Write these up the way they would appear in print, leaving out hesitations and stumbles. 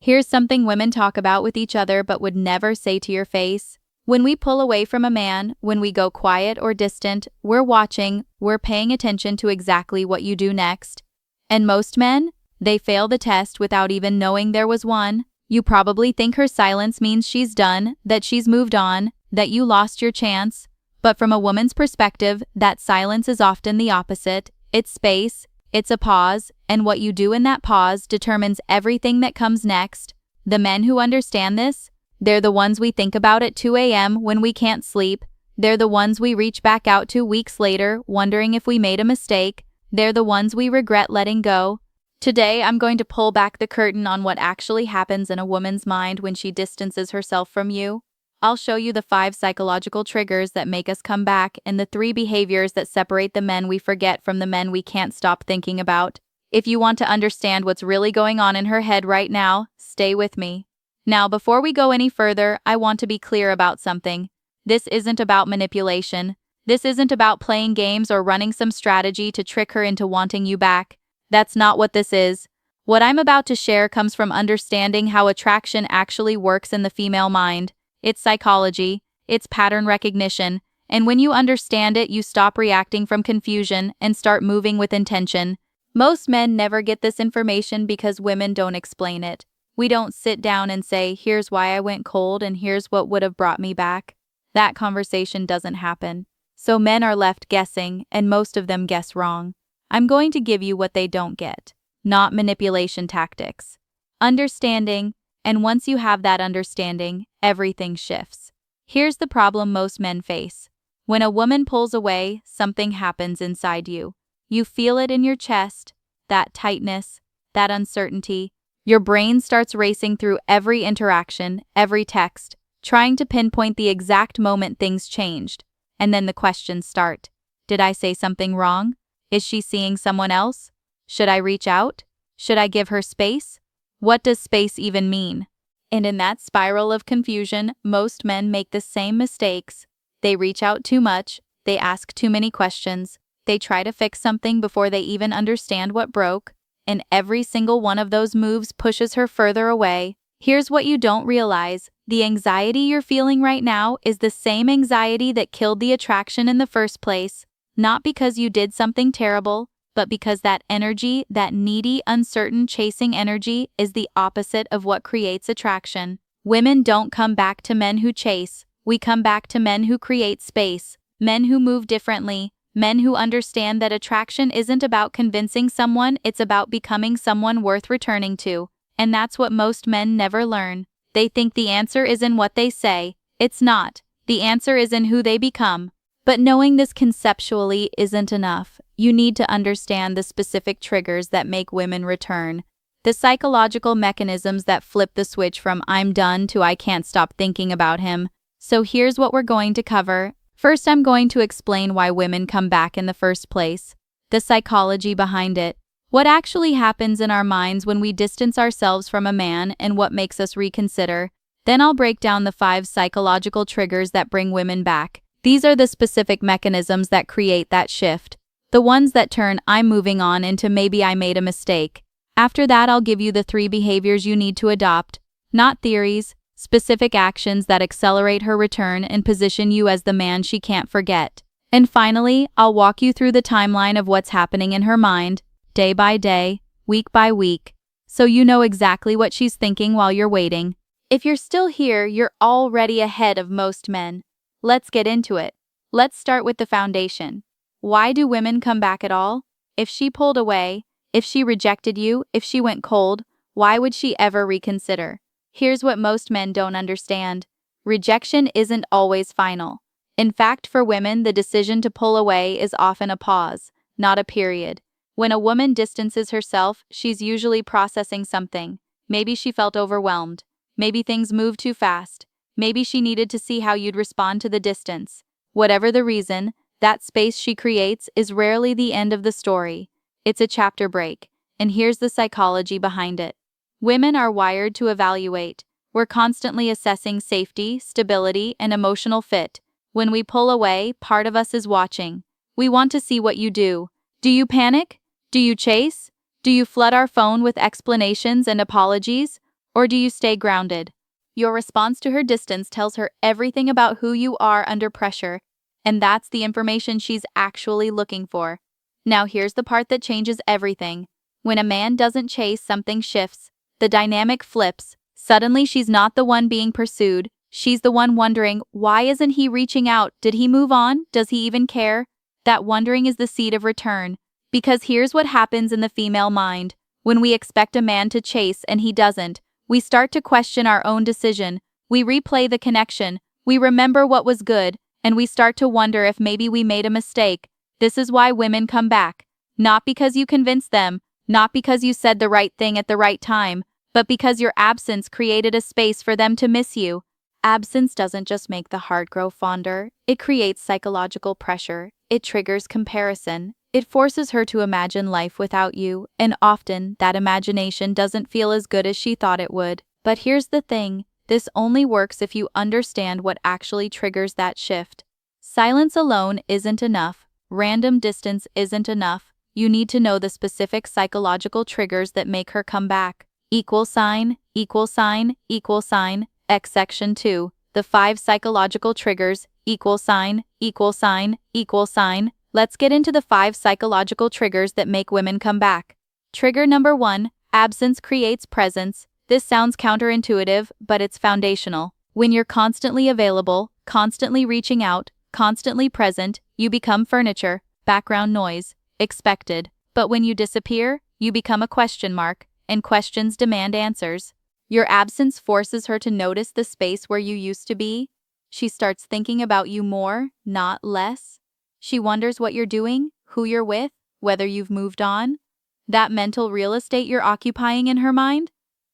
Here's something women talk about with each other but would never say to your face. When we pull away from a man, when we go quiet or distant, we're watching, we're paying attention to exactly what you do next. And most men, they fail the test without even knowing there was one. You probably think her silence means she's done, that she's moved on, that you lost your chance. But from a woman's perspective, that silence is often the opposite. It's space, it's a pause, and what you do in that pause determines everything that comes next. The men who understand this, they're the ones we think about at 2 a.m. when we can't sleep. They're the ones we reach back out to weeks later, wondering if we made a mistake. They're the ones we regret letting go. Today, I'm going to pull back the curtain on what actually happens in a woman's mind when she distances herself from you. I'll show you the 5 psychological triggers that make us come back and the 3 behaviors that separate the men we forget from the men we can't stop thinking about. If you want to understand what's really going on in her head right now, stay with me. Now, before we go any further, I want to be clear about something. This isn't about manipulation. This isn't about playing games or running some strategy to trick her into wanting you back. That's not what this is. What I'm about to share comes from understanding how attraction actually works in the female mind. It's psychology, it's pattern recognition, and when you understand it, you stop reacting from confusion and start moving with intention. Most men never get this information because women don't explain it. We don't sit down and say, here's why I went cold and here's what would have brought me back. That conversation doesn't happen. So men are left guessing, and most of them guess wrong. I'm going to give you what they don't get, not manipulation tactics. Understanding, and once you have that understanding, everything shifts. Here's the problem most men face. When a woman pulls away, something happens inside you. You feel it in your chest, that tightness, that uncertainty. Your brain starts racing through every interaction, every text, trying to pinpoint the exact moment things changed. And then the questions start. Did I say something wrong? Is she seeing someone else? Should I reach out? Should I give her space? What does space even mean? And in that spiral of confusion, most men make the same mistakes. They reach out too much, they ask too many questions, they try to fix something before they even understand what broke, and every single one of those moves pushes her further away. Here's what you don't realize. The anxiety you're feeling right now is the same anxiety that killed the attraction in the first place. Not because you did something terrible, but because that energy, that needy, uncertain, chasing energy, is the opposite of what creates attraction. Women don't come back to men who chase. We come back to men who create space, men who move differently, men who understand that attraction isn't about convincing someone, it's about becoming someone worth returning to. And that's what most men never learn. They think the answer is in what they say. It's not. The answer is in who they become. But knowing this conceptually isn't enough. You need to understand the specific triggers that make women return. The psychological mechanisms that flip the switch from I'm done to I can't stop thinking about him. So here's what we're going to cover. First, I'm going to explain why women come back in the first place. The psychology behind it. What actually happens in our minds when we distance ourselves from a man and what makes us reconsider. Then I'll break down the 5 psychological triggers that bring women back. These are the specific mechanisms that create that shift. The ones that turn I'm moving on into maybe I made a mistake. After that, I'll give you the 3 behaviors you need to adopt. Not theories, specific actions that accelerate her return and position you as the man she can't forget. And finally, I'll walk you through the timeline of what's happening in her mind, day by day, week by week, so you know exactly what she's thinking while you're waiting. If you're still here, you're already ahead of most men. Let's get into it. Let's start with the foundation. Why do women come back at all? If she pulled away, if she rejected you, if she went cold, why would she ever reconsider? Here's what most men don't understand. Rejection isn't always final. In fact, for women, the decision to pull away is often a pause, not a period. When a woman distances herself, she's usually processing something. Maybe she felt overwhelmed. Maybe things moved too fast. Maybe she needed to see how you'd respond to the distance. Whatever the reason, that space she creates is rarely the end of the story. It's a chapter break, and here's the psychology behind it. Women are wired to evaluate. We're constantly assessing safety, stability, and emotional fit. When we pull away, part of us is watching. We want to see what you do. Do you panic? Do you chase? Do you flood our phone with explanations and apologies? Or do you stay grounded? Your response to her distance tells her everything about who you are under pressure, and that's the information she's actually looking for. Now here's the part that changes everything. When a man doesn't chase, something shifts. The dynamic flips. Suddenly she's not the one being pursued. She's the one wondering, why isn't he reaching out? Did he move on? Does he even care? That wondering is the seed of return. Because here's what happens in the female mind. When we expect a man to chase and he doesn't, we start to question our own decision. We replay the connection. We remember what was good, and we start to wonder if maybe we made a mistake. This is why women come back. Not because you convinced them, not because you said the right thing at the right time, but because your absence created a space for them to miss you. Absence doesn't just make the heart grow fonder, it creates psychological pressure, it triggers comparison, it forces her to imagine life without you, and often that imagination doesn't feel as good as she thought it would. But here's the thing, this only works if you understand what actually triggers that shift. Silence alone isn't enough, random distance isn't enough, you need to know the specific psychological triggers that make her come back. Equal sign, equal sign, equal sign. X section 2, the 5 psychological triggers, equal sign, equal sign, equal sign. Let's get into the 5 psychological triggers that make women come back. Trigger number 1, absence creates presence. This sounds counterintuitive, but it's foundational. When you're constantly available, constantly reaching out, constantly present, you become furniture, background noise, expected. But when you disappear, you become a question mark, and questions demand answers. Your absence forces her to notice the space where you used to be. She starts thinking about you more, not less. She wonders what you're doing, who you're with, whether you've moved on. That mental real estate you're occupying in her mind?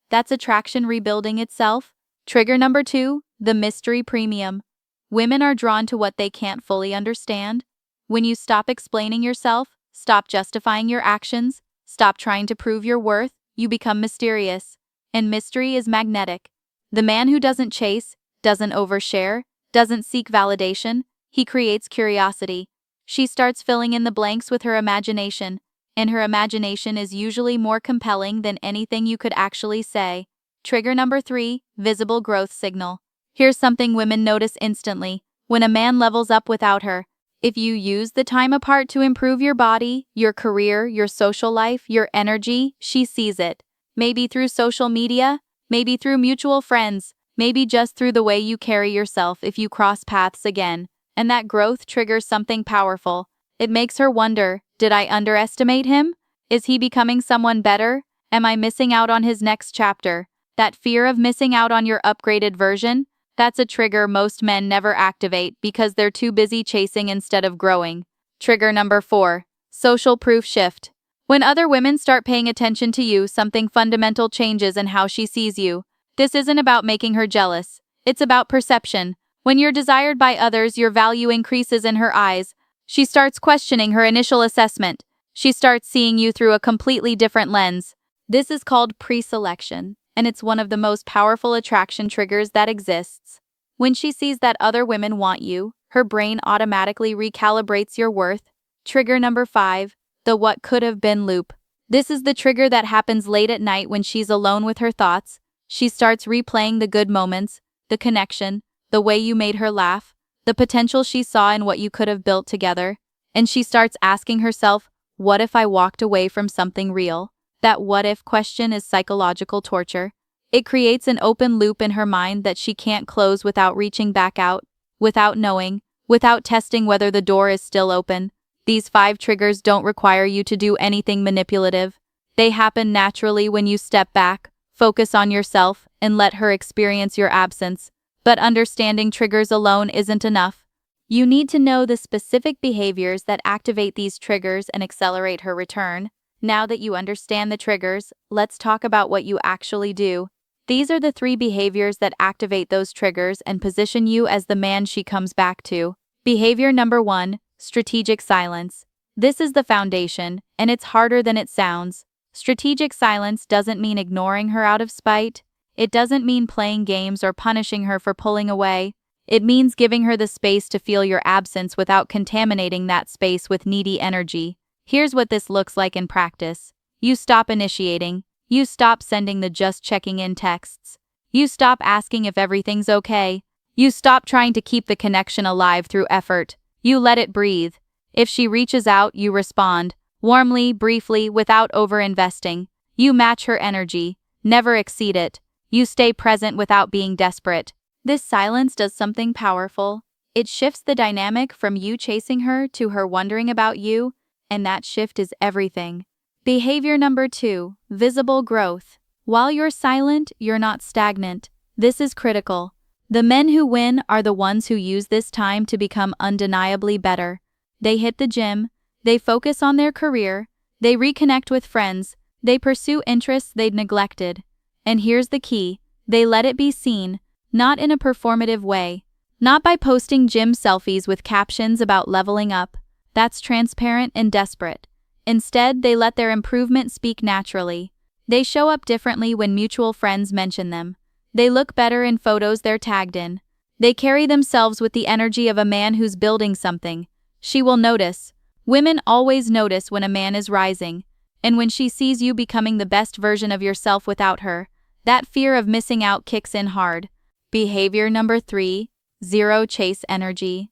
That's attraction rebuilding itself. Trigger number 2, the mystery premium. Women are drawn to what they can't fully understand. When you stop explaining yourself, stop justifying your actions, stop trying to prove your worth, you become mysterious. And mystery is magnetic. The man who doesn't chase, doesn't overshare, doesn't seek validation, he creates curiosity. She starts filling in the blanks with her imagination, and her imagination is usually more compelling than anything you could actually say. Trigger number 3, visible growth signal. Here's something women notice instantly. When a man levels up without her, if you use the time apart to improve your body, your career, your social life, your energy, she sees it. Maybe through social media, maybe through mutual friends, maybe just through the way you carry yourself if you cross paths again. And that growth triggers something powerful. It makes her wonder, did I underestimate him? Is he becoming someone better? Am I missing out on his next chapter? That fear of missing out on your upgraded version? That's a trigger most men never activate because they're too busy chasing instead of growing. Trigger number 4, social proof shift. When other women start paying attention to you, something fundamental changes in how she sees you. This isn't about making her jealous. It's about perception. When you're desired by others, your value increases in her eyes. She starts questioning her initial assessment. She starts seeing you through a completely different lens. This is called pre-selection, and it's one of the most powerful attraction triggers that exists. When she sees that other women want you, her brain automatically recalibrates your worth. Trigger number 5, the what could have been loop. This is the trigger that happens late at night when she's alone with her thoughts. She starts replaying the good moments, the connection, the way you made her laugh, the potential she saw in what you could have built together. And she starts asking herself, what if I walked away from something real? That what if question is psychological torture. It creates an open loop in her mind that she can't close without reaching back out, without knowing, without testing whether the door is still open. These 5 triggers don't require you to do anything manipulative. They happen naturally when you step back, focus on yourself, and let her experience your absence. But understanding triggers alone isn't enough. You need to know the specific behaviors that activate these triggers and accelerate her return. Now that you understand the triggers, let's talk about what you actually do. These are the 3 behaviors that activate those triggers and position you as the man she comes back to. Behavior number 1, strategic silence. This is the foundation, and it's harder than it sounds. Strategic silence doesn't mean ignoring her out of spite. It doesn't mean playing games or punishing her for pulling away. It means giving her the space to feel your absence without contaminating that space with needy energy. Here's what this looks like in practice. You stop initiating. You stop sending the just checking in texts. You stop asking if everything's okay. You stop trying to keep the connection alive through effort. You let it breathe. If she reaches out, you respond, warmly, briefly, without over-investing. You match her energy, never exceed it. You stay present without being desperate. This silence does something powerful. It shifts the dynamic from you chasing her to her wondering about you, and that shift is everything. Behavior number 2, visible growth. While you're silent, you're not stagnant. This is critical. The men who win are the ones who use this time to become undeniably better. They hit the gym, they focus on their career, they reconnect with friends, they pursue interests they'd neglected. And here's the key, they let it be seen, not in a performative way. Not by posting gym selfies with captions about leveling up. That's transparent and desperate. Instead, they let their improvement speak naturally. They show up differently when mutual friends mention them. They look better in photos they're tagged in. They carry themselves with the energy of a man who's building something. She will notice. Women always notice when a man is rising. And when she sees you becoming the best version of yourself without her, that fear of missing out kicks in hard. Behavior number 3, zero chase energy.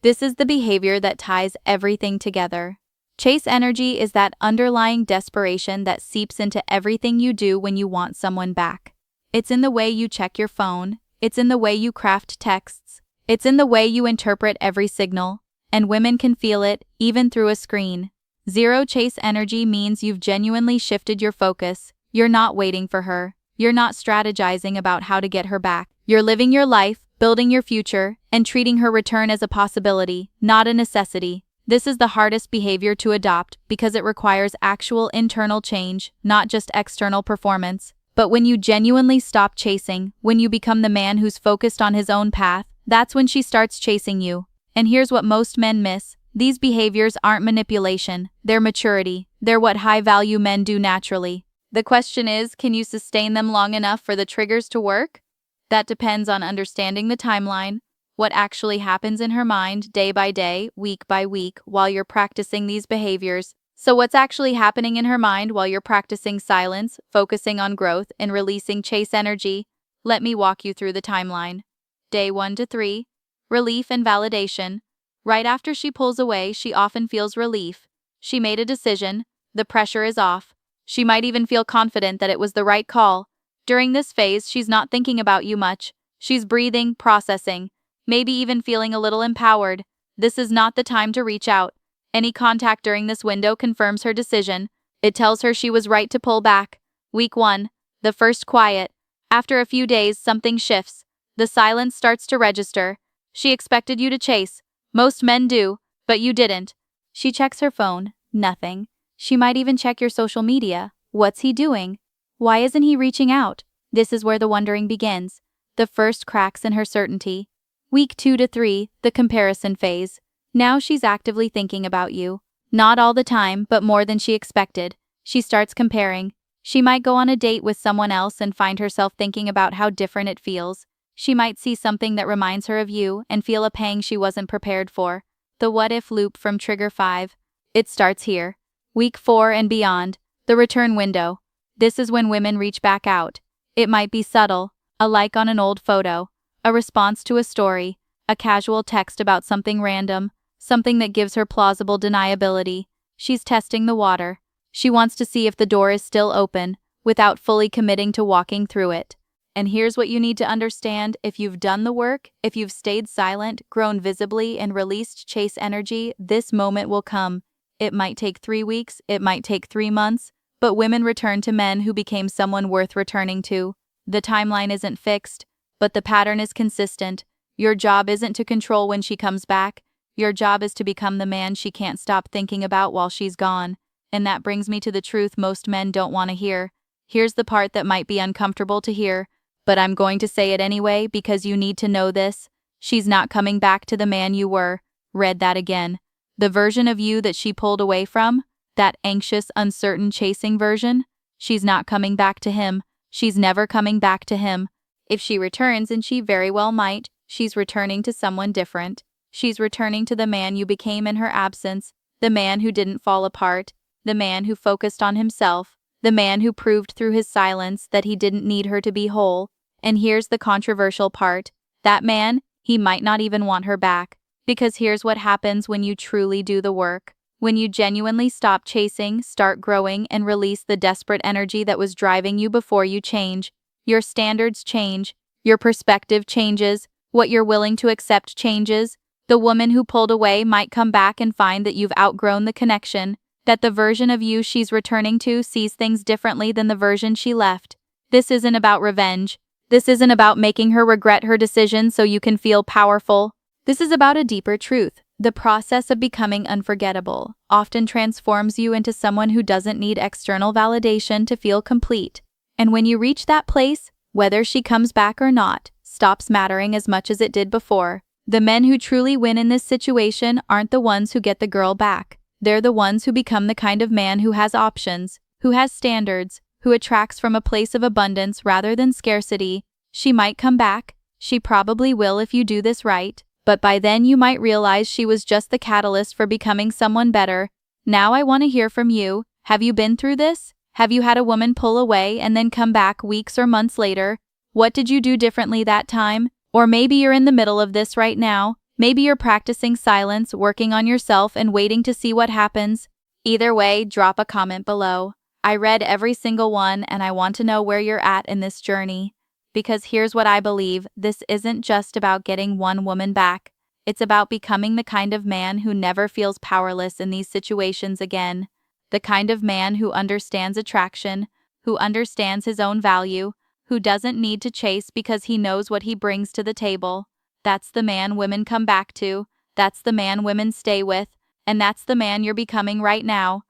This is the behavior that ties everything together. Chase energy is that underlying desperation that seeps into everything you do when you want someone back. It's in the way you check your phone, it's in the way you craft texts, it's in the way you interpret every signal, and women can feel it, even through a screen. Zero chase energy means you've genuinely shifted your focus. You're not waiting for her. You're not strategizing about how to get her back. You're living your life, building your future, and treating her return as a possibility, not a necessity. This is the hardest behavior to adopt because it requires actual internal change, not just external performance. But when you genuinely stop chasing, when you become the man who's focused on his own path, that's when she starts chasing you. And here's what most men miss. These behaviors aren't manipulation, they're maturity. They're what high-value men do naturally. The question is, can you sustain them long enough for the triggers to work? That depends on understanding the timeline, what actually happens in her mind day by day, week by week, while you're practicing these behaviors. So what's actually happening in her mind while you're practicing silence, focusing on growth, and releasing chase energy? Let me walk you through the timeline. Day 1 to 3, relief and validation. Right after she pulls away, she often feels relief. She made a decision, the pressure is off. She might even feel confident that it was the right call. During this phase, she's not thinking about you much. She's breathing, processing, maybe even feeling a little empowered. This is not the time to reach out. Any contact during this window confirms her decision. It tells her she was right to pull back. Week 1, the first quiet. After a few days, something shifts. The silence starts to register. She expected you to chase. Most men do, but you didn't. She checks her phone. Nothing. She might even check your social media. What's he doing? Why isn't he reaching out? This is where the wondering begins. The first cracks in her certainty. Week 2 to 3, the comparison phase. Now she's actively thinking about you. Not all the time, but more than she expected. She starts comparing. She might go on a date with someone else and find herself thinking about how different it feels. She might see something that reminds her of you and feel a pang she wasn't prepared for. The what-if loop from Trigger 5. It starts here. Week 4 and beyond. The return window. This is when women reach back out. It might be subtle, a like on an old photo, a response to a story, a casual text about something random, something that gives her plausible deniability. She's testing the water. She wants to see if the door is still open, without fully committing to walking through it. And here's what you need to understand. If you've done the work, if you've stayed silent, grown visibly, and released chase energy, this moment will come. It might take 3 weeks, it might take 3 months, but women return to men who became someone worth returning to. The timeline isn't fixed, but the pattern is consistent. Your job isn't to control when she comes back. Your job is to become the man she can't stop thinking about while she's gone. And that brings me to the truth most men don't want to hear. Here's the part that might be uncomfortable to hear, but I'm going to say it anyway because you need to know this. She's not coming back to the man you were. Read that again. The version of you that she pulled away from, that anxious, uncertain, chasing version, she's not coming back to him. She's never coming back to him. If she returns, and she very well might, she's returning to someone different. She's returning to the man you became in her absence, the man who didn't fall apart, the man who focused on himself, the man who proved through his silence that he didn't need her to be whole. And here's the controversial part. That man, he might not even want her back. Because here's what happens when you truly do the work. When you genuinely stop chasing, start growing, and release the desperate energy that was driving you before you change. Your standards change. Your perspective changes. What you're willing to accept changes. The woman who pulled away might come back and find that you've outgrown the connection, that the version of you she's returning to sees things differently than the version she left. This isn't about revenge. This isn't about making her regret her decision so you can feel powerful. This is about a deeper truth. The process of becoming unforgettable often transforms you into someone who doesn't need external validation to feel complete. And when you reach that place, whether she comes back or not, stops mattering as much as it did before. The men who truly win in this situation aren't the ones who get the girl back. They're the ones who become the kind of man who has options, who has standards, who attracts from a place of abundance rather than scarcity. She might come back. She probably will if you do this right. But by then you might realize she was just the catalyst for becoming someone better. Now I want to hear from you. Have you been through this? Have you had a woman pull away and then come back weeks or months later? What did you do differently that time? Or maybe you're in the middle of this right now. Maybe you're practicing silence, working on yourself, and waiting to see what happens. Either way, drop a comment below. I read every single one, and I want to know where you're at in this journey. Because here's what I believe, this isn't just about getting one woman back. It's about becoming the kind of man who never feels powerless in these situations again. The kind of man who understands attraction, who understands his own value, who doesn't need to chase because he knows what he brings to the table. That's the man women come back to. That's the man women stay with. And that's the man you're becoming right now.